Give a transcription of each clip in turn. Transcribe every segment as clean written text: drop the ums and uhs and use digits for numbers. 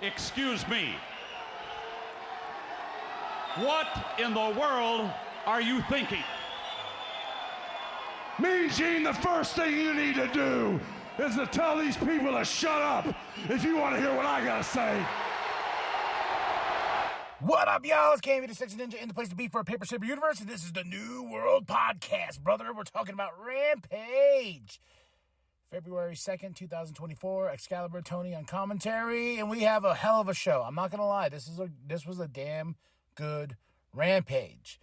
Excuse me. What in the world are you thinking? Mean Gene, the first thing you need to do is to tell these people to shut up if you want to hear what I gotta say. What up, y'all? It's KMV the Sexy Ninja in the place to be for a Paper Saber universe, and this is the New World Podcast, brother. We're talking about Rampage. February 2nd, 2024, Excalibur Tony on commentary, and we have a hell of a show. I'm not going to lie, this was a damn good Rampage.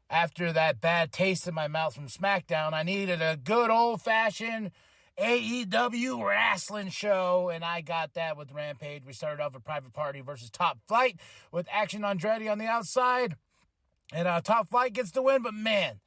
After that bad taste in my mouth from SmackDown, I needed a good old-fashioned AEW wrestling show, and I got that with Rampage. We started off with Private Party versus Top Flight with Action Andretti on the outside, and Top Flight gets the win, but man,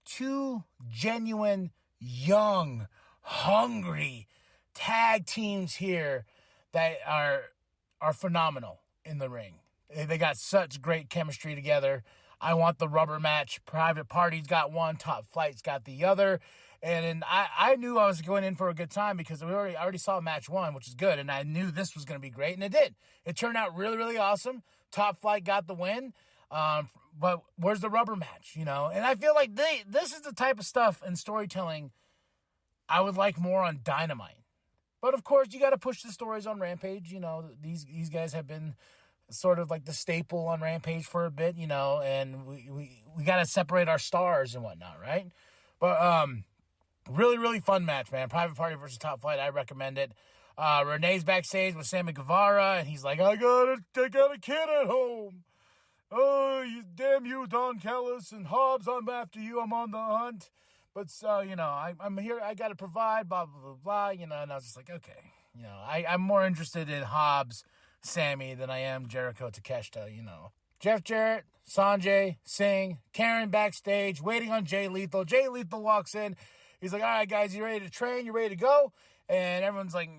two genuine, young, hungry tag teams here that are phenomenal in the ring. They got such great chemistry together. I want the rubber match. Private Party's got one, Top Flight's got the other. And I knew I was going in for a good time because I already saw match one, which is good, and I knew this was going to be great, and it did. It turned out really, really awesome. Top Flight got the win. But where's the rubber match, you know? And I feel like this is the type of stuff in storytelling I would like more on Dynamite. But, of course, you got to push the stories on Rampage. You know, these guys have been sort of like the staple on Rampage for a bit, you know, and we got to separate our stars and whatnot, right? But really, really fun match, man. Private Party versus Top Flight, I recommend it. Renee's backstage with Sammy Guevara, and he's like, I got a kid at home. Oh, damn you, Don Callis and Hobbs, I'm after you. I'm on the hunt. But, you know, I'm here, I got to provide, blah, blah, blah, blah, you know, and I was just like, okay. You know, I'm more interested in Hobbs, Sammy, than I am Jericho Takeshita, you know. Jeff Jarrett, Sanjay, Singh, Karen backstage, waiting on Jay Lethal. Jay Lethal walks in. He's like, all right, guys, you ready to train? You ready to go? And everyone's like,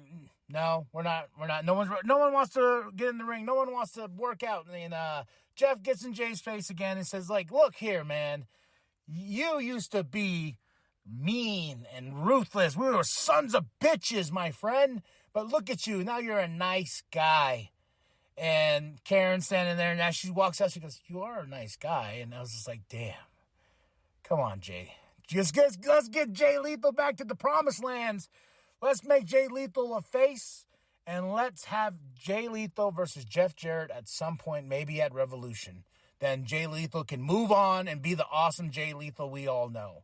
no, we're not. No one wants to get in the ring. No one wants to work out. And Jeff gets in Jay's face again and says, like, look here, man. You used to be mean and ruthless. We were sons of bitches, my friend. But look at you. Now you're a nice guy. And Karen's standing there, and as she walks out, she goes, you are a nice guy. And I was just like, damn. Come on, Jay. Let's get Jay Lethal back to the promised lands. Let's make Jay Lethal a face. And let's have Jay Lethal versus Jeff Jarrett at some point, maybe at Revolution. Then Jay Lethal can move on and be the awesome Jay Lethal we all know.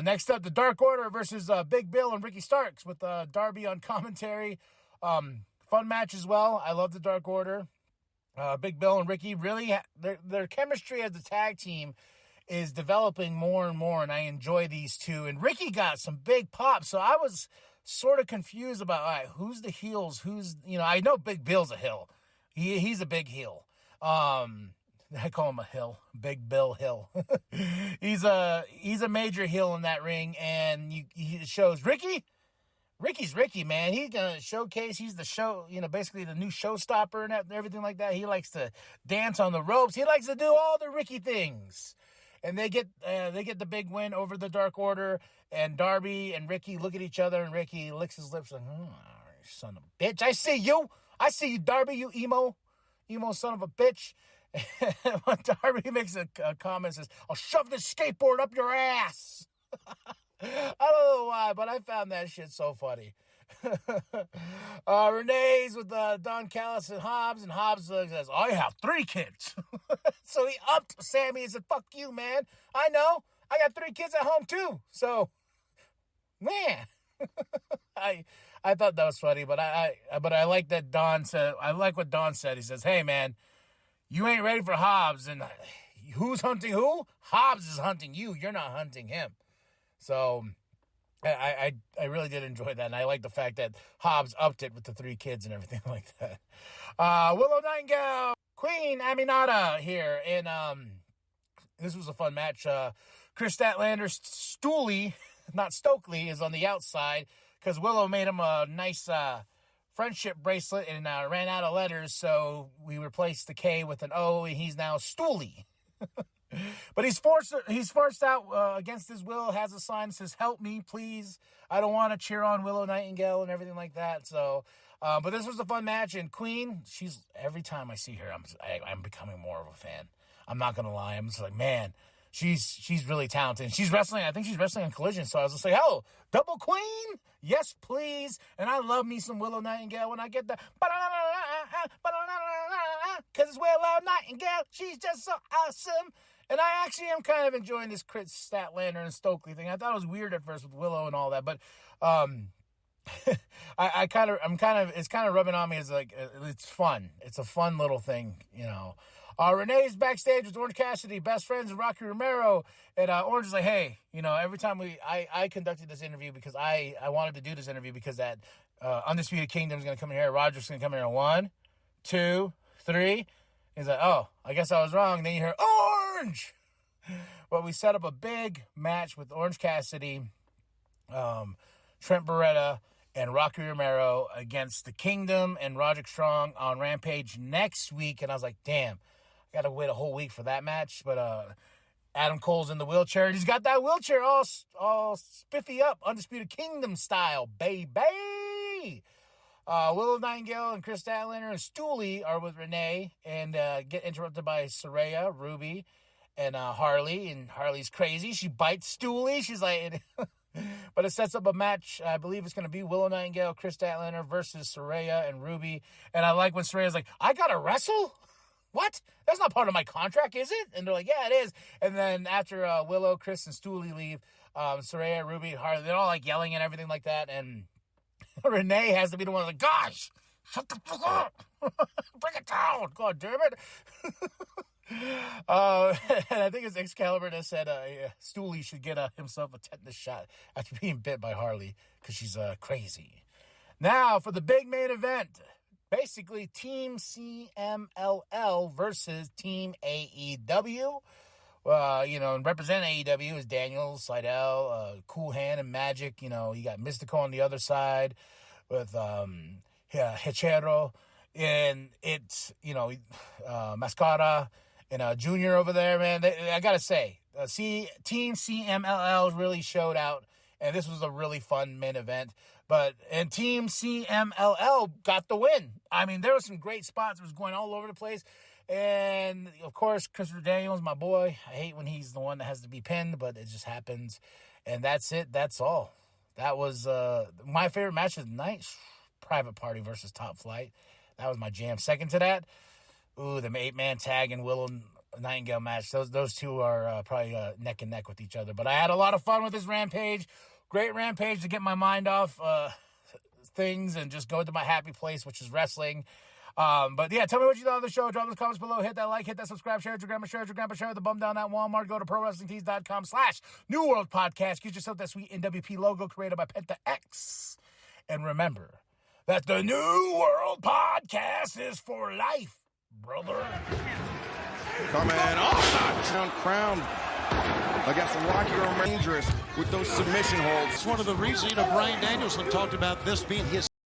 Next up, the Dark Order versus Big Bill and Ricky Starks with Darby on commentary. Fun match as well. I love the Dark Order. Big Bill and Ricky really, their chemistry as a tag team is developing more and more, and I enjoy these two. And Ricky got some big pops, so I was sort of confused about, all right, who's the heels? I know Big Bill's a heel. He's a big heel. I call him a hill. Big Bill Hill. He's a major heel in that ring, and he shows Ricky. Ricky's Ricky, man. He's gonna showcase. He's the show, basically the new showstopper and everything like that. He likes to dance on the ropes. He likes to do all the Ricky things. And they get the big win over the Dark Order. And Darby and Ricky look at each other, and Ricky licks his lips like, son of a bitch. I see you, Darby, you emo son of a bitch. And when Darby makes a comment, says, I'll shove this skateboard up your ass. I don't know why, but I found that shit so funny. Renee's with Don Callis and Hobbs says, I have 3 kids. So he upped Sammy and said, fuck you, man. I know. I got 3 kids at home, too. So, man. I thought that was funny, but I like that Don said, I like what Don said. He says, hey, man, you ain't ready for Hobbs. And who's hunting who? Hobbs is hunting you. You're not hunting him. So I really did enjoy that, and I like the fact that Hobbs upped it with the 3 kids and everything like that. Willow Nightingale, Queen Aminata here, and this was a fun match. Chris Statlander's Stooley, not Stokely, is on the outside because Willow made him a nice friendship bracelet and ran out of letters, so we replaced the K with an O, and he's now Stooley. But he's forced out against his will, has a sign that says, help me, please. I don't want to cheer on Willow Nightingale and everything like that. So But this was a fun match, and Queen, every time I see her, I'm becoming more of a fan. I'm not gonna lie. I'm just like, man, she's really talented. And she's wrestling. I think she's wrestling in Collision. So I was just like, oh, double Queen, yes please. And I love me some Willow Nightingale when I get the because it's Willow Nightingale. She's just so awesome. And I actually am kind of enjoying this Chris Statlander and Stokely thing. I thought it was weird at first with Willow and all that, but it's kind of rubbing on me as like it's fun. It's a fun little thing, you know. Renee's backstage with Orange Cassidy, best friends, and Rocky Romero. And Orange is like, hey, you know, every time I conducted this interview because I wanted to do this interview because that Undisputed Kingdom is going to come in here. Roger's going to come in here 1, 2, 3. He's like, oh, I guess I was wrong. And then you hear, Orange! Well, we set up a big match with Orange Cassidy, Trent Beretta, and Rocky Romero against the Kingdom and Roderick Strong on Rampage next week. And I was like, damn, I got to wait a whole week for that match. But Adam Cole's in the wheelchair, and he's got that wheelchair all spiffy up, Undisputed Kingdom style, baby. Willow Nightingale and Chris Statlander and Stooley are with Renee and get interrupted by Saraya, Ruby, and Harley. And Harley's crazy. She bites Stooley. She's like... But it sets up a match. I believe it's going to be Willow Nightingale, Chris Statlander versus Saraya and Ruby. And I like when Saraya's like, I got to wrestle? What? That's not part of my contract, is it? And they're like, yeah, it is. And then after Willow, Chris, and Stooley leave, Saraya, Ruby, and Harley, they're all like yelling and everything like that. And Renee has to be the one like, gosh, shut the fuck up. Bring it down. God damn it. And I think it's Excalibur that said Stooley should get himself a tetanus shot after being bit by Harley because she's crazy. Now for the big main event, basically Team CMLL versus Team AEW. You know, and representing AEW is Daniel, Seidel, Cool Hand, and Magic. You know, you got Mystico on the other side with Hechero, and it's, you know, Mascara and Junior over there, man. I gotta say, Team CMLL really showed out, and this was a really fun main event. And Team CMLL got the win. I mean, there were some great spots. It was going all over the place. And, of course, Christopher Daniels, my boy. I hate when he's the one that has to be pinned, but it just happens. And that's it. That's all. That was my favorite match of the night. Private Party versus Top Flight. That was my jam. Second to that, the 8-man tag and Willow Nightingale match. Those two are probably neck and neck with each other. But I had a lot of fun with this Rampage. Great Rampage to get my mind off things and just go to my happy place, which is wrestling. But yeah, tell me what you thought of the show. Drop in the comments below. Hit that like, hit that subscribe, share it with your grandma, share the bum down at Walmart. Go to ProWrestlingTees.com/New World Podcast. Get yourself that sweet NWP logo created by Penta X. And remember that the New World Podcast is for life, brother. Coming off crown against Rocky Romero, dangerous with those submission holds. It's one of the reasons, Bryan Danielson talked about this being his